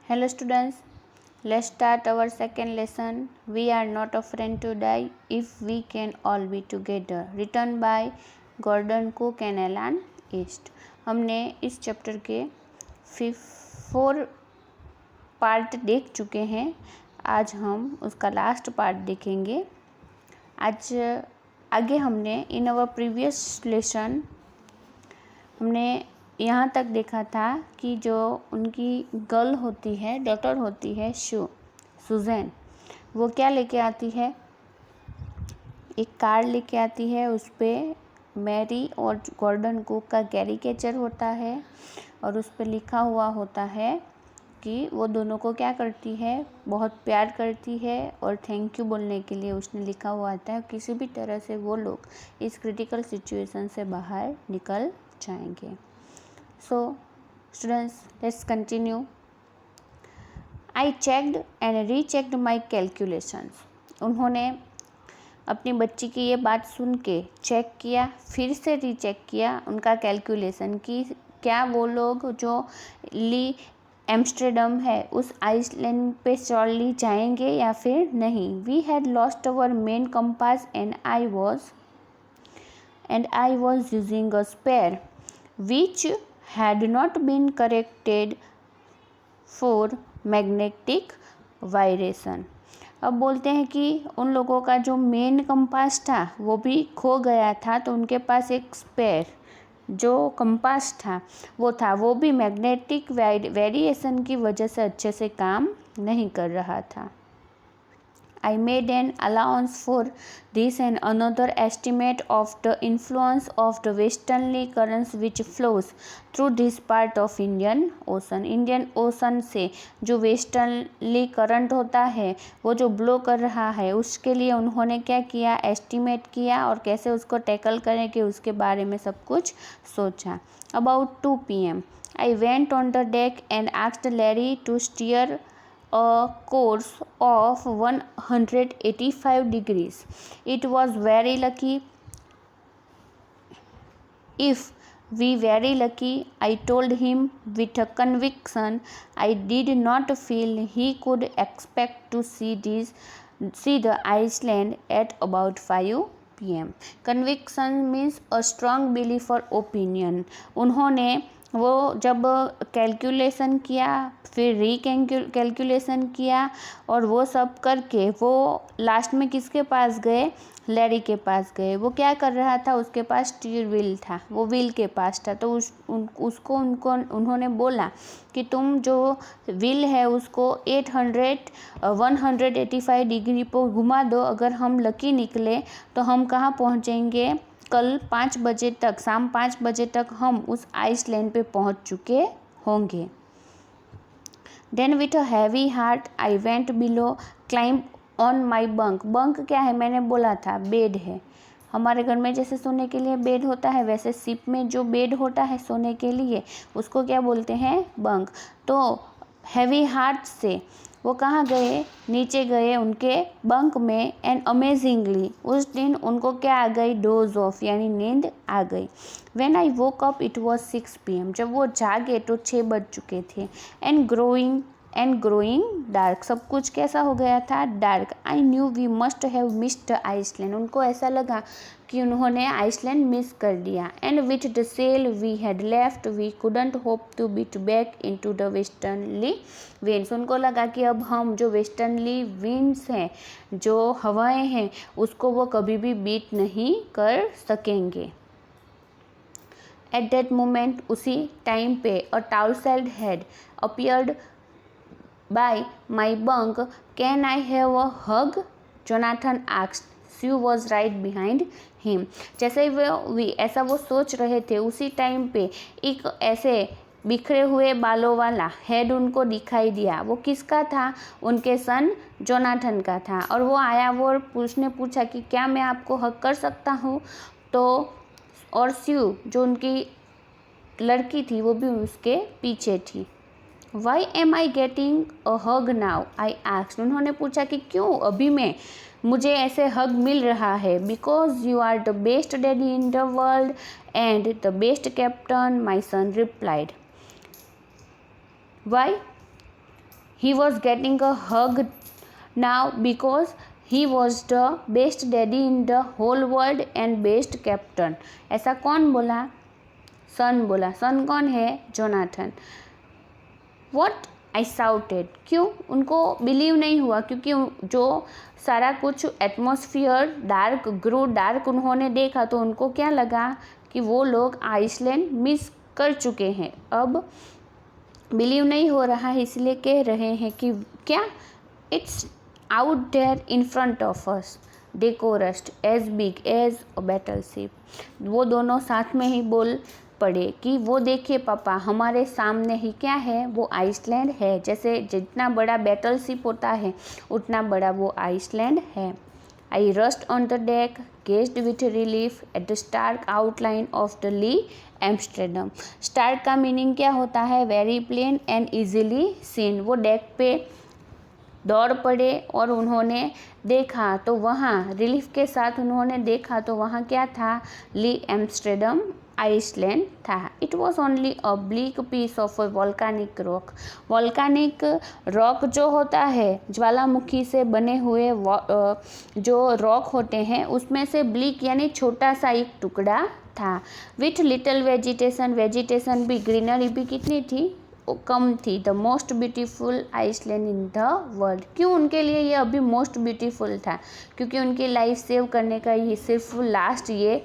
Hello students, let's start our second lesson. We are not afraid to die if we can all be together. Written by Gordon Cook and Alan East. हमने इस chapter के 4 part देख चुके हैं. आज हम उसका last part देखेंगे. आज आगे हमने इन आवर प्रीवियस लेसन हमने यहाँ तक देखा था कि जो उनकी गर्ल होती है, डॉटर होती है सुजैन, वो क्या लेके आती है, एक कार्ड लेके आती है. उस पर मैरी और गॉर्डन कुक का कैरिकेचर होता है और उस पर लिखा हुआ होता है कि वो दोनों को क्या करती है, बहुत प्यार करती है और थैंक यू बोलने के लिए उसने लिखा हुआ आता है. किसी भी तरह से वो लोग इस क्रिटिकल सिचुएशन से बाहर निकल जाएंगे. So students, let's continue. I checked and rechecked my calculations. उन्होंने अपनी बच्ची की ये बात सुन के चेक किया, फिर से रीचेक किया उनका कैलकुलेशन कि क्या वो लोग जो ली एम्स्टर्डम है उस आइसलैंड पे श्योरली जाएंगे या फिर नहीं. We had lost our main compass and I was using a spare which had not been corrected for magnetic vibration. अब बोलते हैं कि उन लोगों का जो मेन कंपास था वो भी खो गया था, तो उनके पास एक स्पेयर जो कंपास था वो भी मैग्नेटिक वेरिएशन की वजह से अच्छे से काम नहीं कर रहा था. I made an allowance for this and another estimate of the influence of the westerly currents which flows through this part of Indian Ocean. Indian Ocean से जो वेस्टर्नली करंट होता है वो जो ब्लो कर रहा है उसके लिए उन्होंने क्या किया, एस्टिमेट किया और कैसे उसको टैकल करें कि उसके बारे में सब कुछ सोचा. About 2 PM I went on the deck and asked Larry to steer a course of 185 degrees. It was very lucky. If we very lucky, I told him with a conviction I did not feel he could expect to see the Iceland at about 5 PM. Conviction means a strong belief or opinion. उन्होंने वो जब calculation किया, फिर calculation किया और वो सब करके वो लास्ट में किसके पास गए, लैरी के पास गए. वो क्या कर रहा था, उसके पास स्टीयर व्हील था, वो व्हील के पास था. तो उन्होंने बोला कि तुम जो व्हील है उसको 185 डिग्री पर घुमा दो. अगर हम लकी निकले तो हम कहाँ पहुँचेंगे, कल 5 बजे तक, शाम 5 बजे तक हम उस आइसलैंड पे पहुंच चुके होंगे. Then with a heavy heart I went below, climbed on my bunk. Bunk क्या है, मैंने बोला था बेड है. हमारे घर में जैसे सोने के लिए बेड होता है वैसे शिप में जो बेड होता है सोने के लिए उसको क्या बोलते हैं, बंक. तो हैवी हार्ट से वो कहाँ गए, नीचे गए उनके बंक में. एंड अमेजिंगली उस दिन उनको क्या आ गई, डोज ऑफ यानी नींद आ गई. When I woke up it was 6 PM. जब वो जागे तो 6 बज चुके थे. And growing dark. सब कुछ कैसा हो गया था, dark. I knew we must have missed island. उनको ऐसा लगा कि उन्होंने आइसलैंड मिस कर दिया. And with the sail we had left we couldn't hope to beat back into the westerly winds. उनको लगा कि अब हम जो वेस्टर्नली विंड्स हैं, जो हवाएं हैं, उसको वो कभी भी बीट नहीं कर सकेंगे. एट दैट मोमेंट, उसी टाइम पे, a tousled head appeared by my bunk. Can I have a hug? Jonathan asked. Sue was right behind him. जैसे ऐसा वो सोच रहे थे उसी टाइम पे एक ऐसे बिखरे हुए बालों वाला हेड उनको दिखाई दिया. वो किसका था, उनके सन जोनाथन का था. और वो आया, वो उसने पूछा कि क्या मैं आपको हग कर सकता हूँ. तो और स्यू जो उनकी लड़की थी वो भी उसके पीछे थी. Why am I getting a hug now? I asked. उन्होंने पूछा कि क्यों अभी मुझे ऐसे हग मिल रहा है. Because you are the best daddy in the world and the best captain, my son replied. Why? he was getting a hug now because he was the best daddy in the whole world and best captain. ऐसा कौन बोला? सन बोला। सन कौन है? Jonathan. What? I shouted। क्यों? उनको believe नहीं हुआ, क्योंकि जो सारा कुछ एटमॉस्फियर डार्क ग्रो डार्क उन्होंने देखा तो उनको क्या लगा कि वो लोग आइसलैंड मिस कर चुके हैं। अब बिलीव नहीं हो रहा है, इसलिए कह रहे हैं कि क्या? It's out there in front of us, they chorused, as big as a battleship. वो दोनों साथ में ही बोल पड़े कि वो देखिए पापा, हमारे सामने ही क्या है? वो आइसलैंड है। जैसे जितना बड़ा बैटलशिप होता है उतना बड़ा वो आइसलैंड है। I rushed on the deck, gazed with relief at the stark outline of the Ile Amsterdam. Stark का मीनिंग क्या होता है? Very plain and easily seen. वो डेक पे दौड़ पड़े और उन्होंने देखा तो वहाँ रिलीफ के साथ उन्होंने देखा तो वहाँ क्या था? ली एम्स्टर्डम आइसलैंड था। It was only a bleak piece of volcanic rock. Volcanic rock जो होता है, ज्वालामुखी से बने हुए जो रॉक होते हैं, उसमें से ब्लीक यानी छोटा सा एक टुकड़ा था। विथ लिटिल वेजिटेशन, वेजिटेशन भी, ग्रीनरी भी कितनी थी? कम थी। The most beautiful island in the world. क्यों उनके लिए ये अभी मोस्ट ब्यूटीफुल था? क्योंकि उनकी लाइफ सेव करने का ये सिर्फ लास्ट ये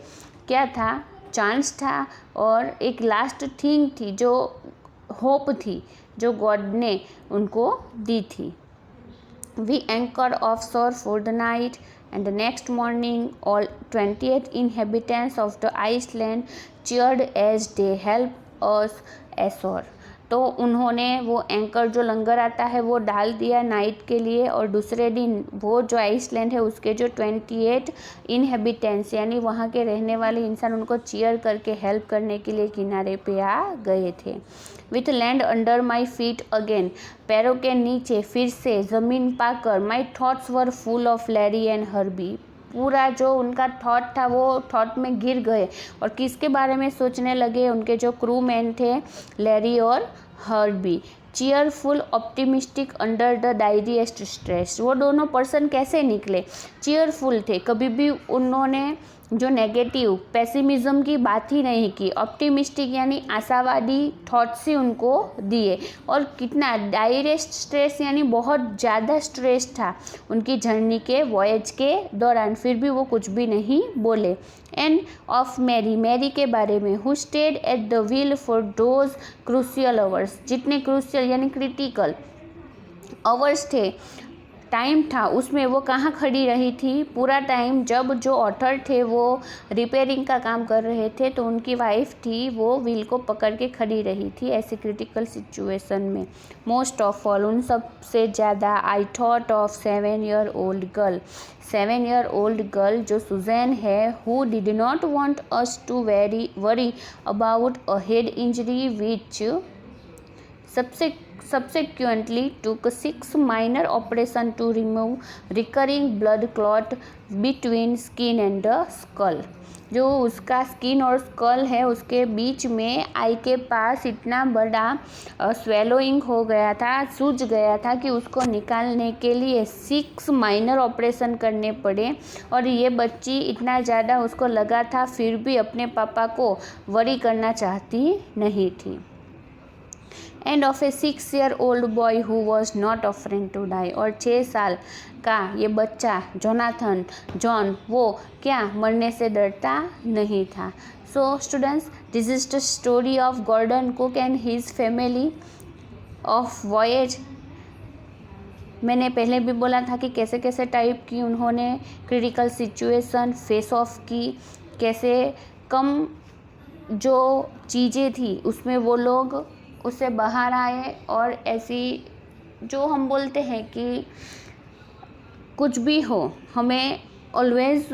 क्या था? चांस था, और एक लास्ट थिंग थी, जो होप थी, जो गॉड ने उनको दी थी। वी एंकर ऑफ शोर for the night and the next morning all 28 inhabitants of the Iceland cheered as they helped us ashore। तो उन्होंने वो एंकर जो लंगर आता है वो डाल दिया नाइट के लिए, और दूसरे दिन वो जो आइसलैंड है उसके जो 28 इनहेबिटेंट्स यानी वहाँ के रहने वाले इंसान उनको चीयर करके हेल्प करने के लिए किनारे पे आ गए थे। With land under my feet again, पैरों के नीचे फिर से ज़मीन पाकर, my thoughts were full of Larry and Herbie. पूरा जो उनका थॉट था वो थॉट में गिर गए, और किसके बारे में सोचने लगे? उनके जो क्रू मैन थे, लैरी और Herbie. Cheerful optimistic under the direst stress. वो दोनों पर्सन कैसे निकले? चीयरफुल थे, कभी भी उन्होंने जो नेगेटिव पेसिमिज्म की बात ही नहीं की। ऑप्टिमिस्टिक यानी आशावादी थॉट्स ही उनको दिए, और कितना डायरेस्ट स्ट्रेस यानी बहुत ज़्यादा स्ट्रेस था उनकी जर्नी के वॉयज के दौरान, फिर भी वो कुछ भी नहीं बोले। एंड ऑफ मैरी, मैरी के बारे में, who stayed at the wheel for those crucial hours, जितने क्रूशियल यानी क्रिटिकल आवर्स थे, टाइम था, उसमें वो कहाँ खड़ी रही थी पूरा टाइम? जब जो ऑथर थे वो रिपेयरिंग का काम कर रहे थे तो उनकी वाइफ थी, वो व्हील को पकड़ के खड़ी रही थी ऐसी क्रिटिकल सिचुएशन में। मोस्ट ऑफ ऑल, उन सब से ज़्यादा, I thought of 7 year old girl, 7 year old girl जो सुजैन है, who did not want us to worry about a head injury which subsequently took 6 minor operations to remove recurring blood clot between skin and the skull। जो उसका skin और school है उसके बीच में आई के पास इतना बड़ा स्वेलोइंग हो गया था, सूज गया था कि उसको निकालने के लिए 6 माइनर ऑपरेशन करने पड़े, और ये बच्ची इतना ज़्यादा उसको लगा था फिर भी अपने पापा को वरी करना चाहती नहीं थी। And of a 6 year old boy who was not offering to die, और 6 साल का ये बच्चा जोनाथन जॉन, वो क्या मरने से डरता नहीं था। So students, this is the story of Gordon Cook and his family of voyage. मैंने पहले भी बोला था कि कैसे कैसे टाइप की उन्होंने क्रिटिकल सिचुएशन फेस ऑफ की, कैसे कम जो चीज़ें थी उसमें वो लोग उससे बाहर आए, और ऐसी जो हम बोलते हैं कि कुछ भी हो हमें ऑलवेज़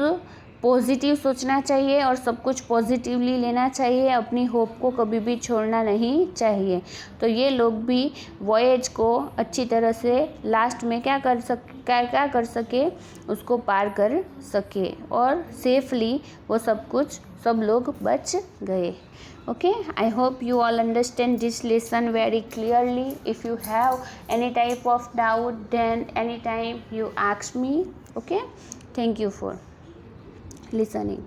पॉजिटिव सोचना चाहिए और सब कुछ पॉजिटिवली लेना चाहिए, अपनी होप को कभी भी छोड़ना नहीं चाहिए। तो ये लोग भी वॉयेज को अच्छी तरह से लास्ट में क्या कर सके उसको पार कर सके और सेफली वो सब लोग बच गए। Okay, I hope you all understand this lesson very clearly. If you have any type of doubt, then anytime you ask me. Okay, thank you for listening.